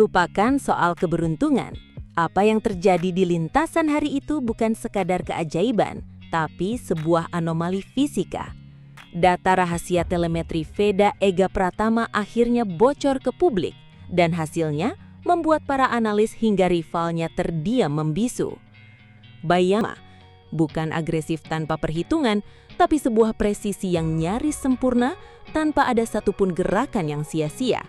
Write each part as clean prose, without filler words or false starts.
Lupakan soal keberuntungan. Apa yang terjadi di lintasan hari itu bukan sekadar keajaiban, tapi sebuah anomali fisika. Data rahasia telemetri Veda Ega Pratama akhirnya bocor ke publik, dan hasilnya membuat para analis hingga rivalnya terdiam membisu. Bayangkan, bukan agresif tanpa perhitungan, tapi sebuah presisi yang nyaris sempurna tanpa ada satupun gerakan yang sia-sia.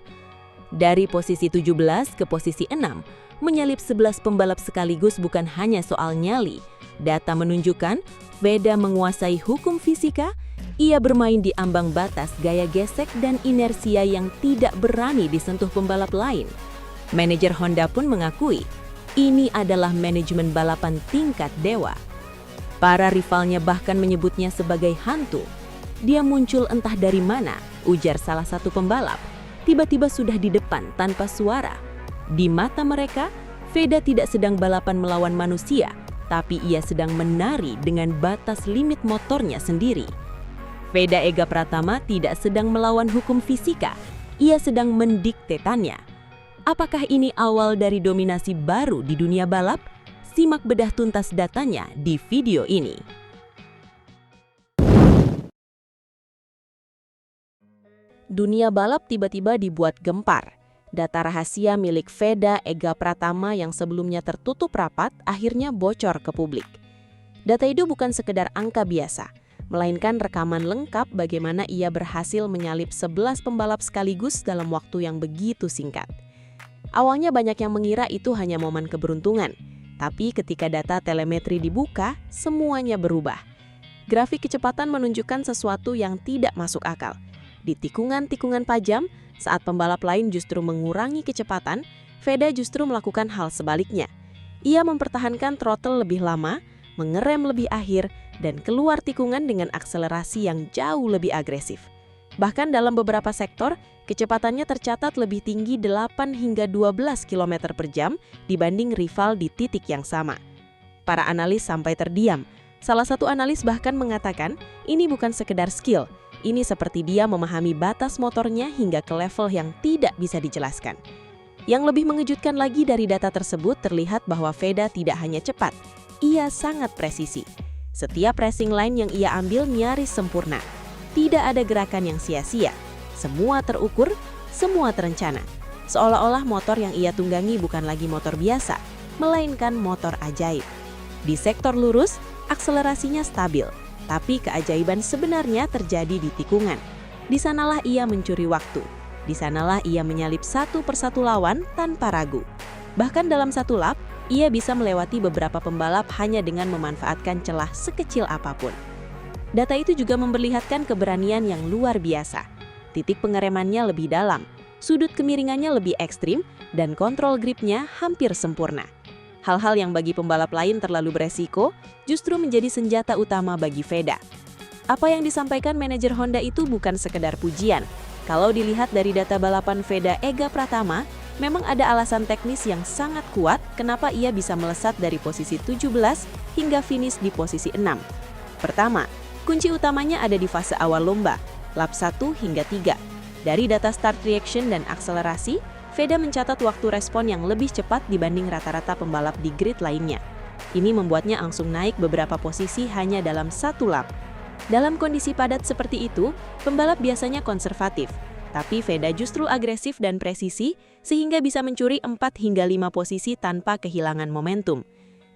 Dari posisi 17 ke posisi 6, menyalip 11 pembalap sekaligus bukan hanya soal nyali. Data menunjukkan Veda menguasai hukum fisika, ia bermain di ambang batas gaya gesek dan inersia yang tidak berani disentuh pembalap lain. Manajer Honda pun mengakui, ini adalah manajemen balapan tingkat dewa. Para rivalnya bahkan menyebutnya sebagai hantu. Dia muncul entah dari mana, ujar salah satu pembalap. Tiba-tiba sudah di depan tanpa suara. Di mata mereka, Veda tidak sedang balapan melawan manusia, tapi ia sedang menari dengan batas limit motornya sendiri. Veda Ega Pratama tidak sedang melawan hukum fisika, ia sedang mendiktetannya. Apakah ini awal dari dominasi baru di dunia balap? Simak bedah tuntas datanya di video ini. Dunia balap tiba-tiba dibuat gempar. Data rahasia milik Veda Ega Pratama yang sebelumnya tertutup rapat akhirnya bocor ke publik. Data itu bukan sekedar angka biasa, melainkan rekaman lengkap bagaimana ia berhasil menyalip 11 pembalap sekaligus dalam waktu yang begitu singkat. Awalnya banyak yang mengira itu hanya momen keberuntungan, tapi ketika data telemetri dibuka, semuanya berubah. Grafik kecepatan menunjukkan sesuatu yang tidak masuk akal. Di tikungan-tikungan tajam, saat pembalap lain justru mengurangi kecepatan, Veda justru melakukan hal sebaliknya. Ia mempertahankan throttle lebih lama, mengerem lebih akhir, dan keluar tikungan dengan akselerasi yang jauh lebih agresif. Bahkan dalam beberapa sektor, kecepatannya tercatat lebih tinggi 8 hingga 12 km per jam dibanding rival di titik yang sama. Para analis sampai terdiam. Salah satu analis bahkan mengatakan, ini bukan sekedar skill, ini seperti dia memahami batas motornya hingga ke level yang tidak bisa dijelaskan. Yang lebih mengejutkan lagi dari data tersebut terlihat bahwa Veda tidak hanya cepat, ia sangat presisi. Setiap racing line yang ia ambil nyaris sempurna. Tidak ada gerakan yang sia-sia. Semua terukur, semua terencana. Seolah-olah motor yang ia tunggangi bukan lagi motor biasa, melainkan motor ajaib. Di sektor lurus, akselerasinya stabil. Tapi keajaiban sebenarnya terjadi di tikungan. Di sanalah ia mencuri waktu. Di sanalah ia menyalip satu persatu lawan tanpa ragu. Bahkan dalam satu lap, ia bisa melewati beberapa pembalap hanya dengan memanfaatkan celah sekecil apapun. Data itu juga memperlihatkan keberanian yang luar biasa. Titik pengeremannya lebih dalam, sudut kemiringannya lebih ekstrim, dan kontrol gripnya hampir sempurna. Hal-hal yang bagi pembalap lain terlalu beresiko, justru menjadi senjata utama bagi Veda. Apa yang disampaikan manajer Honda itu bukan sekedar pujian. Kalau dilihat dari data balapan Veda Ega Pratama, memang ada alasan teknis yang sangat kuat kenapa ia bisa melesat dari posisi 17 hingga finish di posisi 6. Pertama, kunci utamanya ada di fase awal lomba, lap 1 hingga 3. Dari data start reaction dan akselerasi, Veda mencatat waktu respon yang lebih cepat dibanding rata-rata pembalap di grid lainnya. Ini membuatnya langsung naik beberapa posisi hanya dalam satu lap. Dalam kondisi padat seperti itu, pembalap biasanya konservatif, tapi Veda justru agresif dan presisi sehingga bisa mencuri 4 hingga 5 posisi tanpa kehilangan momentum.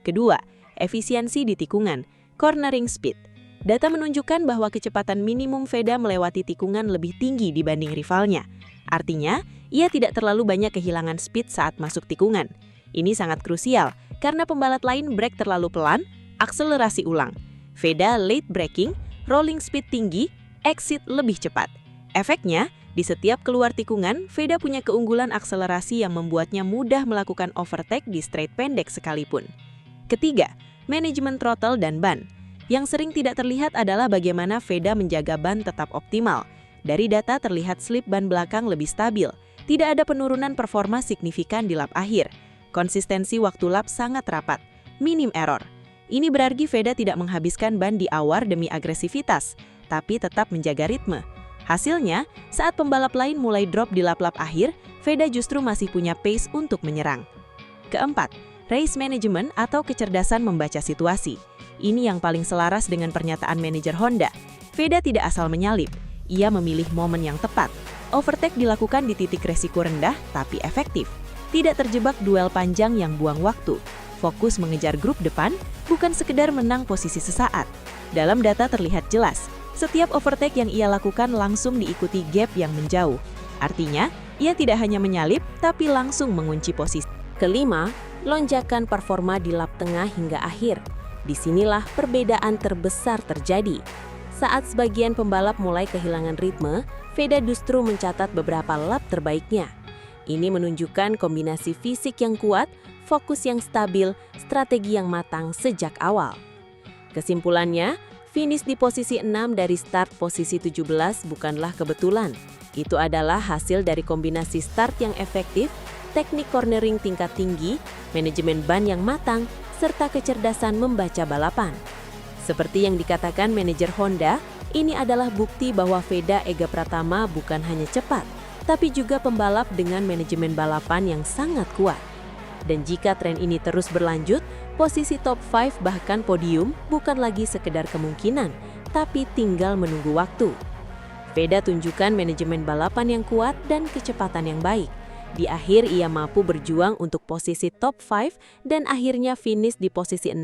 Kedua, efisiensi di tikungan, cornering speed. Data menunjukkan bahwa kecepatan minimum Veda melewati tikungan lebih tinggi dibanding rivalnya. Artinya, ia tidak terlalu banyak kehilangan speed saat masuk tikungan. Ini sangat krusial, karena pembalap lain brake terlalu pelan, akselerasi ulang. Veda late braking, rolling speed tinggi, exit lebih cepat. Efeknya, di setiap keluar tikungan, Veda punya keunggulan akselerasi yang membuatnya mudah melakukan overtake di straight pendek sekalipun. Ketiga, manajemen throttle dan ban. Yang sering tidak terlihat adalah bagaimana Veda menjaga ban tetap optimal. Dari data terlihat slip ban belakang lebih stabil. Tidak ada penurunan performa signifikan di lap akhir. Konsistensi waktu lap sangat rapat. Minim error. Ini berarti Veda tidak menghabiskan ban di awal demi agresivitas, tapi tetap menjaga ritme. Hasilnya, saat pembalap lain mulai drop di lap-lap akhir, Veda justru masih punya pace untuk menyerang. Keempat, race management atau kecerdasan membaca situasi. Ini yang paling selaras dengan pernyataan manajer Honda. Veda tidak asal menyalip, ia memilih momen yang tepat. Overtake dilakukan di titik resiko rendah tapi efektif. Tidak terjebak duel panjang yang buang waktu. Fokus mengejar grup depan, bukan sekedar menang posisi sesaat. Dalam data terlihat jelas, setiap overtake yang ia lakukan langsung diikuti gap yang menjauh. Artinya, ia tidak hanya menyalip, tapi langsung mengunci posisi. Kelima, lonjakan performa di lap tengah hingga akhir. Disinilah perbedaan terbesar terjadi. Saat sebagian pembalap mulai kehilangan ritme, Veda justru mencatat beberapa lap terbaiknya. Ini menunjukkan kombinasi fisik yang kuat, fokus yang stabil, strategi yang matang sejak awal. Kesimpulannya, finish di posisi 6 dari start posisi 17 bukanlah kebetulan. Itu adalah hasil dari kombinasi start yang efektif, teknik cornering tingkat tinggi, manajemen ban yang matang, serta kecerdasan membaca balapan. Seperti yang dikatakan manajer Honda, ini adalah bukti bahwa Veda Ega Pratama bukan hanya cepat, tapi juga pembalap dengan manajemen balapan yang sangat kuat. Dan jika tren ini terus berlanjut, posisi top 5 bahkan podium bukan lagi sekedar kemungkinan, tapi tinggal menunggu waktu. Veda tunjukkan manajemen balapan yang kuat dan kecepatan yang baik. Di akhir ia mampu berjuang untuk posisi top 5 dan akhirnya finish di posisi 6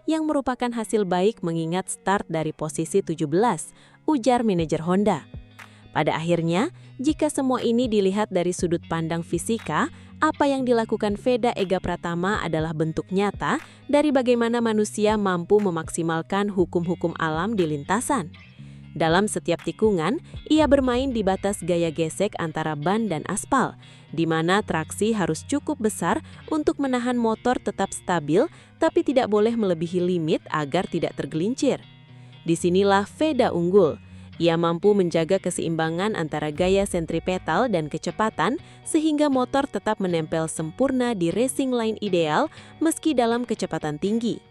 yang merupakan hasil baik mengingat start dari posisi 17, ujar manajer Honda. Pada akhirnya, jika semua ini dilihat dari sudut pandang fisika, apa yang dilakukan Veda Ega Pratama adalah bentuk nyata dari bagaimana manusia mampu memaksimalkan hukum-hukum alam di lintasan. Dalam setiap tikungan, ia bermain di batas gaya gesek antara ban dan aspal, di mana traksi harus cukup besar untuk menahan motor tetap stabil, tapi tidak boleh melebihi limit agar tidak tergelincir. Disinilah Veda unggul. Ia mampu menjaga keseimbangan antara gaya sentripetal dan kecepatan sehingga motor tetap menempel sempurna di racing line ideal meski dalam kecepatan tinggi.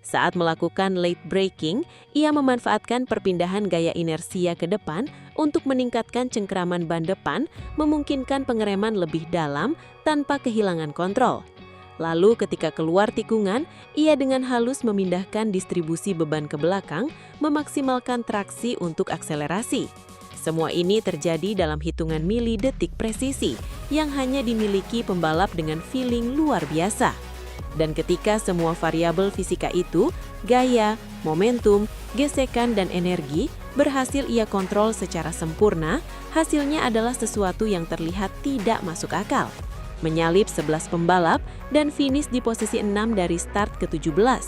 Saat melakukan late braking, ia memanfaatkan perpindahan gaya inersia ke depan untuk meningkatkan cengkraman ban depan, memungkinkan pengereman lebih dalam tanpa kehilangan kontrol. Lalu ketika keluar tikungan, ia dengan halus memindahkan distribusi beban ke belakang, memaksimalkan traksi untuk akselerasi. Semua ini terjadi dalam hitungan mili detik presisi yang hanya dimiliki pembalap dengan feeling luar biasa. Dan ketika semua variabel fisika itu, gaya, momentum, gesekan, dan energi berhasil ia kontrol secara sempurna, hasilnya adalah sesuatu yang terlihat tidak masuk akal. Menyalip 11 pembalap dan finish di posisi 6 dari start ke-17.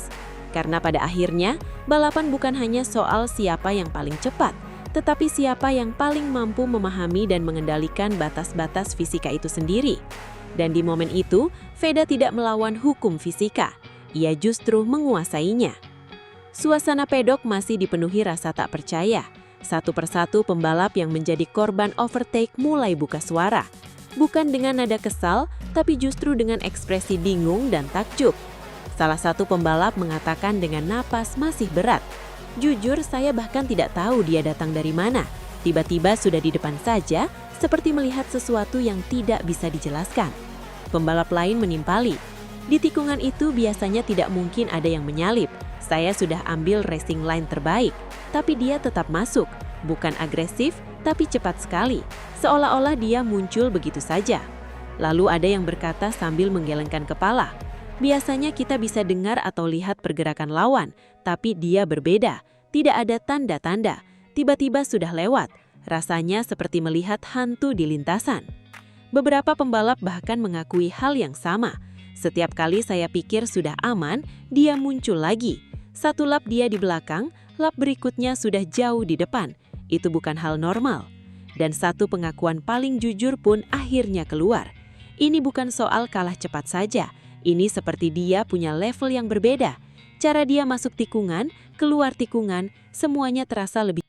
Karena pada akhirnya, balapan bukan hanya soal siapa yang paling cepat, tetapi siapa yang paling mampu memahami dan mengendalikan batas-batas fisika itu sendiri. Dan di momen itu, Veda tidak melawan hukum fisika, ia justru menguasainya. Suasana pedok masih dipenuhi rasa tak percaya. Satu persatu pembalap yang menjadi korban overtake mulai buka suara. Bukan dengan nada kesal, tapi justru dengan ekspresi bingung dan takjub. Salah satu pembalap mengatakan dengan napas masih berat, "Jujur, saya bahkan tidak tahu dia datang dari mana. Tiba-tiba sudah di depan saja, seperti melihat sesuatu yang tidak bisa dijelaskan." Pembalap lain menimpali, "Di tikungan itu biasanya tidak mungkin ada yang menyalip. Saya sudah ambil racing line terbaik, tapi dia tetap masuk. Bukan agresif, tapi cepat sekali. Seolah-olah dia muncul begitu saja." Lalu ada yang berkata sambil menggelengkan kepala, "Biasanya kita bisa dengar atau lihat pergerakan lawan, tapi dia berbeda. Tidak ada tanda-tanda. Tiba-tiba sudah lewat. Rasanya seperti melihat hantu di lintasan." Beberapa pembalap bahkan mengakui hal yang sama. "Setiap kali saya pikir sudah aman, dia muncul lagi. Satu lap dia di belakang, lap berikutnya sudah jauh di depan. Itu bukan hal normal." Dan satu pengakuan paling jujur pun akhirnya keluar. Ini bukan soal kalah cepat saja. Ini seperti dia punya level yang berbeda. Cara dia masuk tikungan, keluar tikungan, semuanya terasa lebih